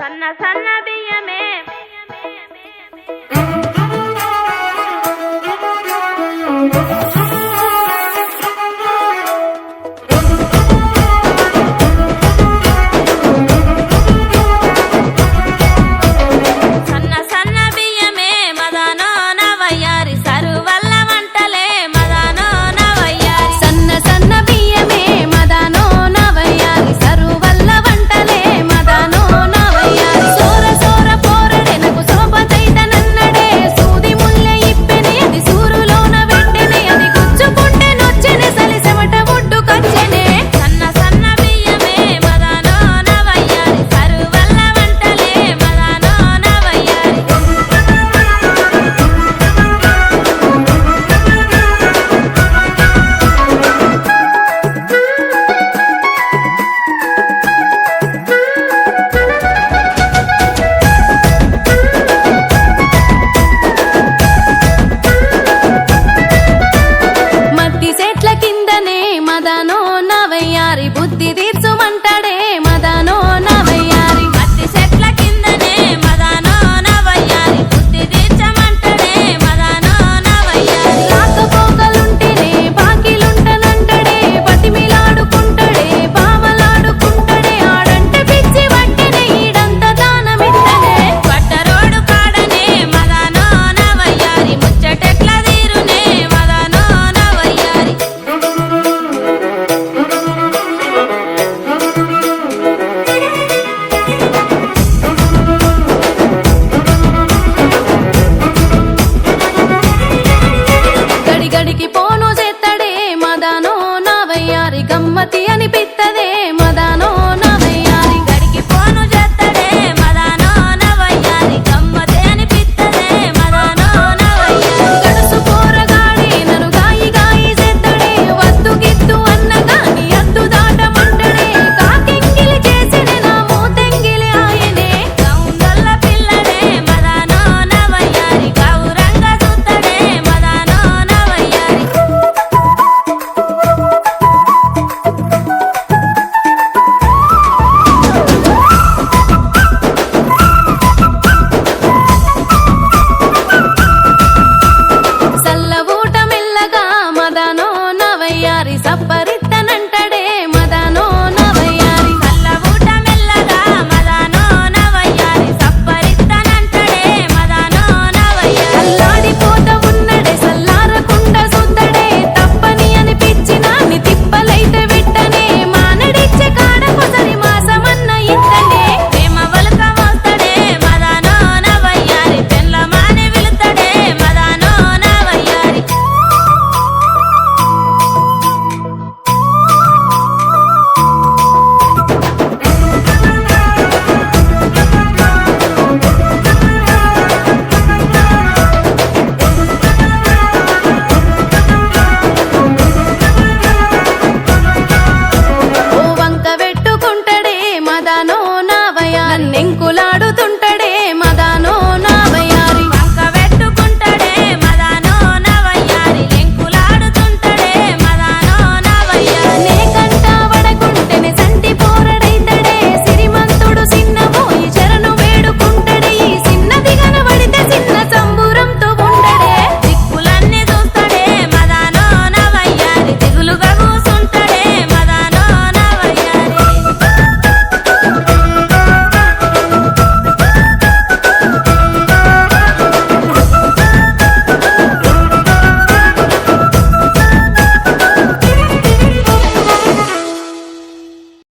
సన్న సన్న బియ్యమే సన్న సన్న బియ్యమే మదనో నవయ్యారి సరువల్ల వంటలే మదనో నవయ్యారి సన్న సన్న బియ్యమే మదనో నవయ్యారి సరువల్ల వంటలే మదనో నవయ్యారి సోర సోర పోరడే నాకు సోపతైతనన్నడే సూది ముల్లె ఇప్పెనే అది సూరులోన వెంటనే అది గుచ్చుకుంటే నొచ్చెనే సలిసెమట ఒడ్డుకొచ్చెనే సన్న సన్న బియ్యమే మదనో నవయ్యారి సరువల్ల వంటలే మదనో నవయ్యారి మట్టి చెట్ల కిందనే మదనో నవయ్యారి బుద్ధి తీర్చుమంటాడే మదనో నవయ్యారి మట్టి చెట్ల కిందనే మదనో నవయ్యారి బుద్ధి తీర్చమంటడే మదనో నవయ్యారి రాకపోకలుంటేనే బాకిలుంటనంటడే బతిమిలాడుకుంటాడే బావలాడుకుంటాడే ఆడంటే పిచ్చి వట్టెనే ఈడంత దానమిత్తనే పట్టరోడు కాడనే మదనో నవయ్యారి ముచ్చటెట్ల తీరునే మదనో నవయ్యారి గడిగడికి పోను చేత్తడే మదనో నవయ్యారి గమ్మతి అనిపిత్తదే మదనో నవయ్యారి గడికి పోను చేత్తడే మదనో నవయ్యారి గమ్మతే అనిపిత్తదే మదనో నవయ్యారి గడుసు పోరగాడే నన్ను గాయి గాయి చేత్తడే వద్దు గిద్దు అన్నగాని అద్దు దాటమంటడే కాకెంగిలి చేసినే నా మూతెంగిలి ఆయనే గౌండొల్ల పిల్లడే మదనో నవయ్యారి గౌరంగ చూత్తడే మదనో నవయ్యారి సల్ల ఊట మెల్లగా మదనో నవయ్యారి సప్పరిత్తనంటడే మదనో నవయ్యారి కల్ల ఊట మెల్లగా మదనో నవయ్యారి సప్పరిత్తనంటడే మదనో నవయ్యారి అల్లాడిపోత ఉన్నడే సల్లారకుండ సుద్దడే తప్పని అనిపించినాని తిప్పలైతే విట్టనే మానడిచ్చే కాడకొసరి మాసమన్న ఇత్తనే ప్రేమ వలుక మోస్తడే మదనో నవయ్యారి పెళ్ళమాని విలుతడే మదనో నవయ్యారి ఓ వంక పెట్టుకుంటడే మదనో నవయ్యారి నన్నెంకుల